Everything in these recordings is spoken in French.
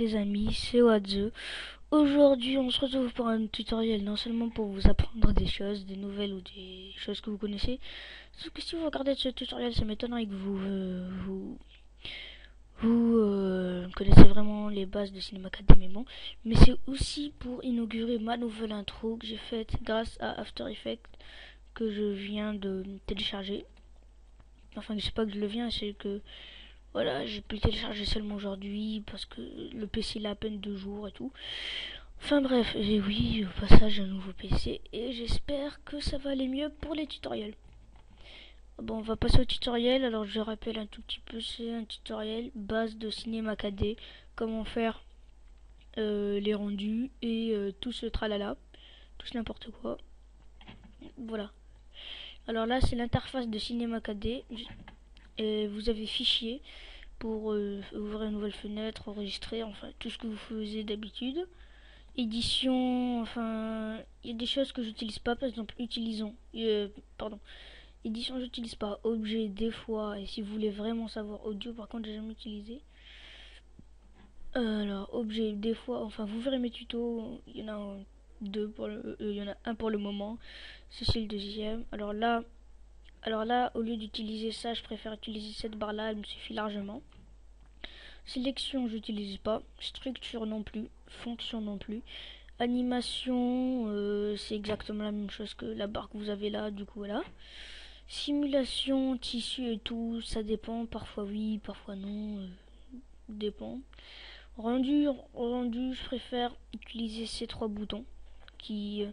les amis, c'est Wadze. Aujourd'hui on se retrouve pour un tutoriel, non seulement pour vous apprendre des choses, des nouvelles ou des choses que vous connaissez. Sauf que si vous regardez ce tutoriel, ça m'étonnerait que vous connaissez vraiment les bases de Cinema 4D, mais bon. Mais c'est aussi pour inaugurer ma nouvelle intro que j'ai faite grâce à After Effects que je viens de télécharger. Enfin, je sais pas que je le viens, c'est que voilà, j'ai pu le télécharger seulement aujourd'hui parce que le PC il a à peine 2 jours et tout. Enfin bref, et oui, au passage un nouveau PC et j'espère que ça va aller mieux pour les tutoriels. Bon, on va passer au tutoriel. Alors je rappelle un tout petit peu, c'est un tutoriel base de Cinema 4D, comment faire les rendus et tout ce tralala, tout ce n'importe quoi. Voilà. Alors là c'est l'interface de Cinema 4D et vous avez fichier pour ouvrir une nouvelle fenêtre, enregistrer, enfin tout ce que vous faisiez d'habitude. Édition, enfin il y a des choses que j'utilise pas, par exemple édition j'utilise pas, objet des fois, et si vous voulez vraiment savoir audio par contre j'ai jamais utilisé. Alors objet des fois, enfin vous verrez mes tutos, il y en a deux pour il y en a un pour le moment, c'est le deuxième. Alors là au lieu d'utiliser ça, je préfère utiliser cette barre là, elle me suffit largement. Sélection, j'utilise pas. Structure non plus. Fonction non plus. Animation, c'est exactement la même chose que la barre que vous avez là, du coup voilà. Simulation, tissu et tout, ça dépend. Parfois oui, parfois non. Dépend. Rendu, je préfère utiliser ces trois boutons qui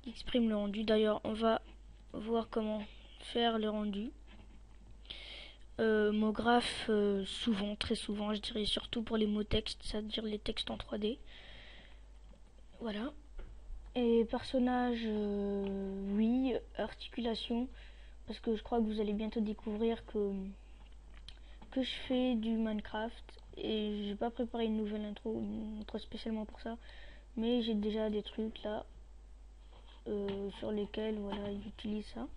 expriment le rendu. D'ailleurs, on va voir comment faire le rendu. Mot graphe, souvent, très souvent, je dirais surtout pour les mots textes, c'est-à-dire les textes en 3D. Voilà. Et personnage, oui. Articulation, parce que je crois que vous allez bientôt découvrir que je fais du Minecraft et j'ai pas préparé une nouvelle intro spécialement pour ça, mais j'ai déjà des trucs là sur lesquels voilà j'utilise ça.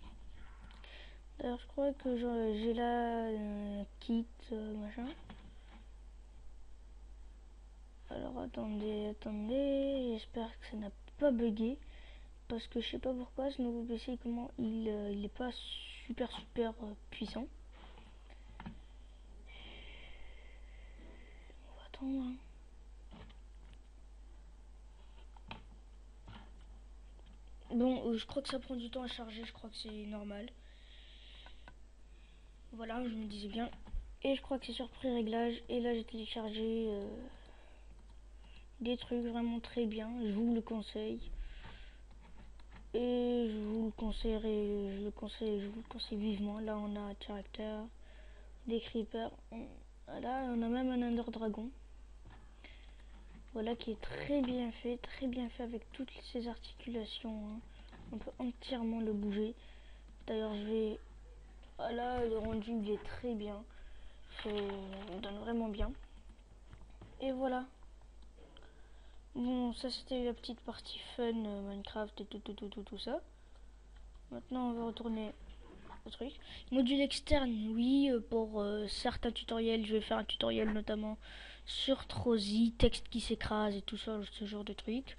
D'ailleurs, je crois que j'ai là un kit machin. Alors attendez, j'espère que ça n'a pas bugué parce que je sais pas pourquoi ce nouveau PC comment il est pas super puissant. On va attendre. Hein. Bon, je crois que ça prend du temps à charger, je crois que c'est normal. Voilà, je me disais bien. Et je crois que c'est sur pré-réglage. Et là j'ai téléchargé des trucs vraiment très bien, je vous le conseille. Et je vous le conseille vivement. Là on a caractère, des creepers. Là on a même un Ender Dragon. Voilà qui est très bien fait avec toutes ces articulations. Hein. On peut entièrement le bouger. D'ailleurs je vais... Là le rendu il est très bien. Ça donne vraiment bien. Et voilà. Bon, ça c'était la petite partie fun Minecraft et tout ça. Maintenant on va retourner au truc. Module externe, oui, pour certains tutoriels, je vais faire un tutoriel notamment sur Trozy, texte qui s'écrase et tout ça, ce genre de trucs.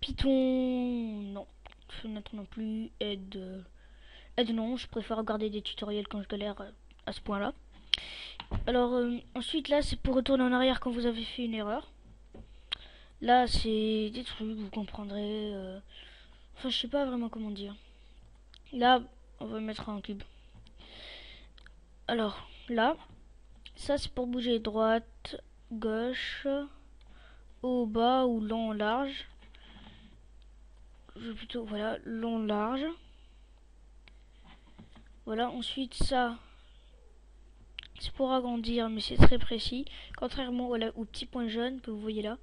Python, non. Fenêtre non plus. Aide non, je préfère regarder des tutoriels quand je galère à ce point là. Alors ensuite là c'est pour retourner en arrière quand vous avez fait une erreur. Là c'est des trucs, vous comprendrez. Enfin je sais pas vraiment comment dire. Là on va mettre un cube. Alors là, ça c'est pour bouger droite, gauche, haut, bas ou long, large. Je vais plutôt, voilà, long, large. Voilà, ensuite ça, c'est pour agrandir, mais c'est très précis. Contrairement au petit point jaune que vous voyez là,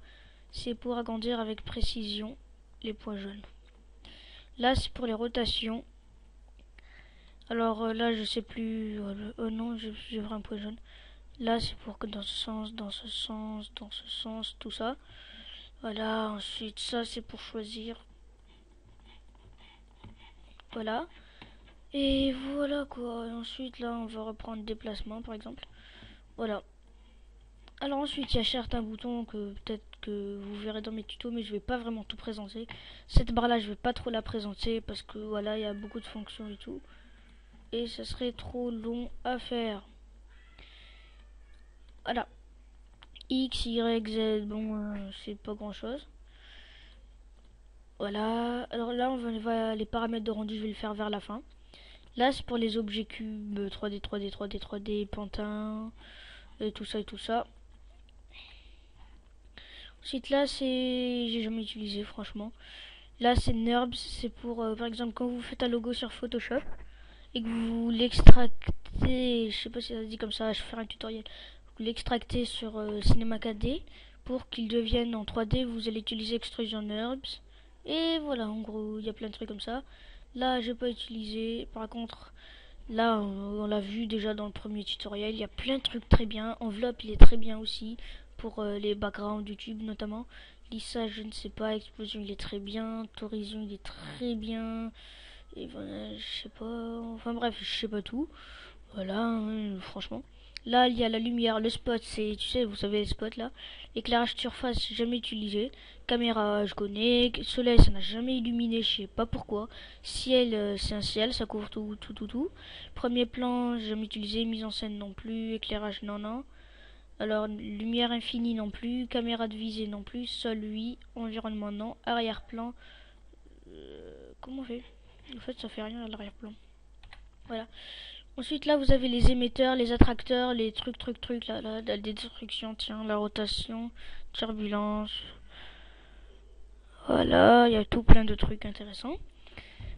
c'est pour agrandir avec précision les points jaunes. Là, c'est pour les rotations. Alors là, je sais plus. Oh non, j'ai vu un point jaune. Là, c'est pour que dans ce sens, dans ce sens, dans ce sens, tout ça. Voilà, ensuite ça c'est pour choisir. Voilà. Et voilà quoi. Et ensuite là on va reprendre déplacement par exemple. Voilà. Alors ensuite, il y a certains boutons que peut-être que vous verrez dans mes tutos, mais je vais pas vraiment tout présenter. Cette barre là, je vais pas trop la présenter parce que voilà, il y a beaucoup de fonctions et tout. Et ça serait trop long à faire. Voilà. X, Y, Z, bon, c'est pas grand chose. Voilà. Alors là, on va les paramètres de rendu, je vais le faire vers la fin. Là, c'est pour les objets cubes 3D, 3D, 3D, 3D, Pantin, et tout ça et tout ça. Ensuite, là, c'est... J'ai jamais utilisé, franchement. Là, c'est NURBS, c'est pour, par exemple, quand vous faites un logo sur Photoshop et que vous l'extractez, je sais pas si ça se dit comme ça, je vais faire un tutoriel. Vous l'extractez sur Cinema 4D pour qu'il devienne en 3D, vous allez utiliser Extrusion NURBS. Et voilà, en gros, il y a plein de trucs comme ça. Là, j'ai pas utilisé. Par contre, là, on l'a vu déjà dans le premier tutoriel. Il y a plein de trucs très bien. Enveloppe, il est très bien aussi pour les backgrounds YouTube notamment. Lissage, je ne sais pas. Explosion, il est très bien. Torsion, il est très bien. Et voilà, je sais pas. Enfin bref, je sais pas tout. Voilà, hein, franchement. Là, il y a la lumière, le spot, c'est, tu sais, vous savez les spots là. Éclairage de surface, jamais utilisé. Caméra, je connais. Soleil, ça n'a jamais illuminé, je sais pas pourquoi. Ciel, c'est un ciel, ça couvre tout, tout, tout, tout. Premier plan, jamais utilisé. Mise en scène non plus. Éclairage, non, non. Alors, lumière infinie non plus. Caméra de visée non plus. Sol, oui. Environnement, non. Arrière-plan. Comment on fait? En fait, ça fait rien à l'arrière-plan. Voilà. Ensuite, là, vous avez les émetteurs, les attracteurs, les trucs, là, la destruction, tiens, la rotation, turbulence. Voilà, il y a tout plein de trucs intéressants.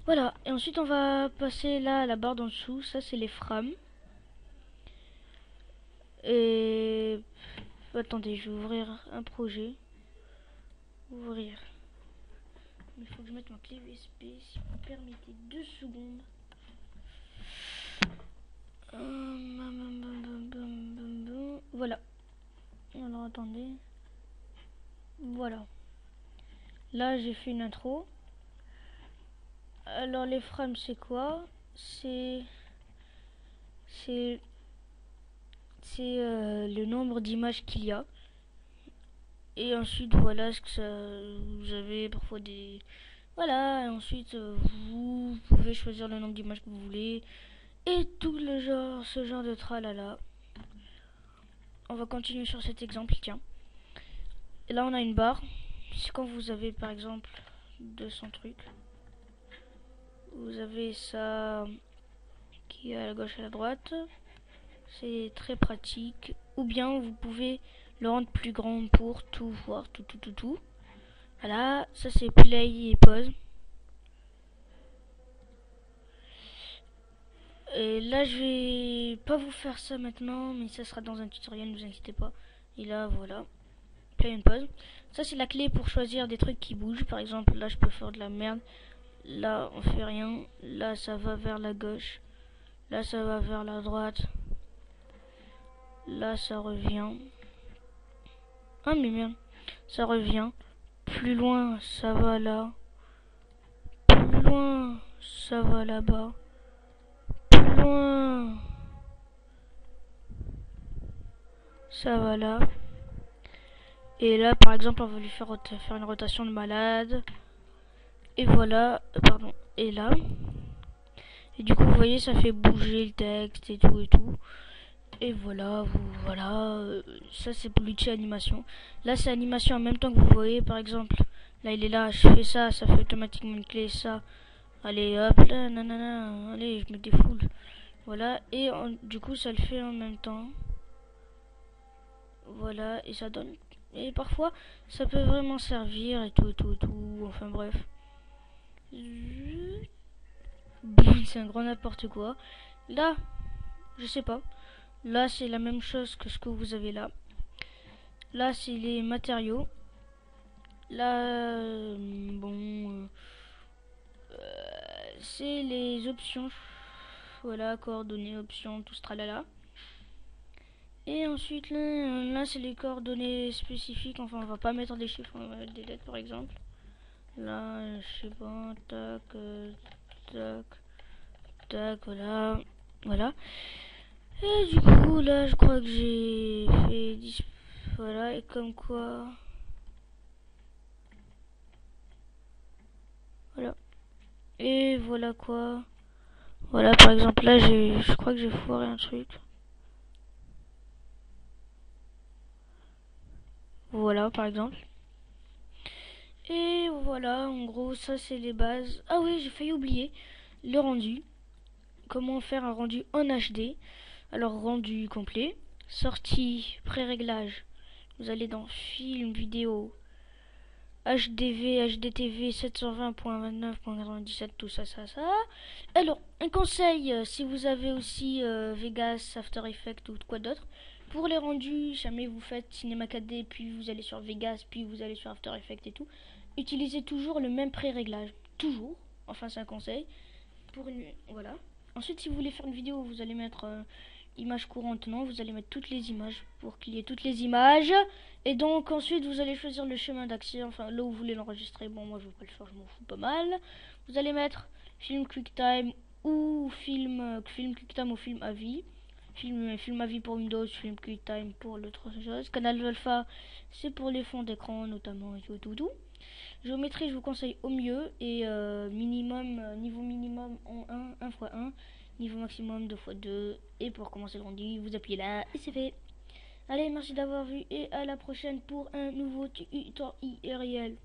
Voilà, et ensuite, on va passer là à la barre d'en dessous. Ça, c'est les frames. Et... Attendez, je vais ouvrir un projet. Ouvrir. Il faut que je mette ma clé USB, si vous permettez 2 secondes. Voilà. Alors attendez. Voilà. Là j'ai fait une intro. Alors les frames c'est quoi? C'est le nombre d'images qu'il y a. Et ensuite voilà ce que ça, vous avez parfois des... Voilà, et ensuite vous pouvez choisir le nombre d'images que vous voulez. Et tout le genre, ce genre de tralala. On va continuer sur cet exemple, tiens. Et là on a une barre. C'est quand vous avez par exemple 200 trucs. Vous avez ça qui est à la gauche et à la droite. C'est très pratique. Ou bien vous pouvez le rendre plus grand pour tout voir, tout. Voilà, ça c'est play et pause. Et là je vais pas vous faire ça maintenant, mais ça sera dans un tutoriel, ne vous inquiétez pas. Et là voilà, play and pause. Ça c'est la clé pour choisir des trucs qui bougent. Par exemple là je peux faire de la merde. Là on fait rien. Là ça va vers la gauche. Là ça va vers la droite. Là ça revient. Ah mais merde. Ça revient. Plus loin ça va là. Plus loin ça va là-bas. Plus loin ça va là. Et là par exemple on va lui faire une rotation de malade. Et voilà. Pardon. Et là. Et du coup vous voyez ça fait bouger le texte et tout et tout. Et voilà, ça c'est pour l'outil animation. Là c'est animation en même temps que vous voyez, par exemple, là il est là, je fais ça, ça fait automatiquement une clé, ça. Allez hop, là, nanana, allez, je me défoule. Voilà, et du coup ça le fait en même temps. Voilà, et ça donne... Et parfois, ça peut vraiment servir et tout, enfin bref. C'est un grand n'importe quoi. Là, je sais pas. Là, c'est la même chose que ce que vous avez là. Là, c'est les matériaux. Là, c'est les options. Voilà, coordonnées, options, tout ce tralala. Et ensuite, là c'est les coordonnées spécifiques. Enfin, on va pas mettre des chiffres, on va mettre des lettres par exemple. Là, je sais pas, tac, voilà. Et du coup, là, je crois que j'ai fait Voilà, et comme quoi... Voilà. Et voilà quoi. Voilà, par exemple, là, je crois que j'ai foiré un truc. Voilà, par exemple. Et voilà, en gros, ça, c'est les bases. Ah oui, j'ai failli oublier le rendu. Comment faire un rendu en HD. Alors, rendu complet. Sortie, pré-réglage. Vous allez dans film, vidéo, HDV, HDTV 720.29.97, tout ça, ça. Alors, un conseil, si vous avez aussi Vegas, After Effects ou quoi d'autre, pour les rendus, jamais vous faites Cinema 4D, puis vous allez sur Vegas, puis vous allez sur After Effects et tout, utilisez toujours le même pré-réglage. Toujours. Enfin, c'est un conseil. Voilà. Ensuite, si vous voulez faire une vidéo, vous allez mettre images courantes, non, vous allez mettre toutes les images pour qu'il y ait toutes les images. Et donc ensuite vous allez choisir le chemin d'accès, enfin là où vous voulez l'enregistrer. Bon, moi je vais pas le faire, je m'en fous pas mal. Vous allez mettre film QuickTime ou film QuickTime ou film AVI. Film AVI pour Windows, film QuickTime pour l'autre chose. Canal Alpha, c'est pour les fonds d'écran notamment et tout. Géométrie, je vous conseille au mieux et niveau minimum en 1 x 1, niveau maximum 2 x 2. Et pour commencer le rendu, vous appuyez là et c'est fait. Allez, merci d'avoir vu et à la prochaine pour un nouveau tutoriel.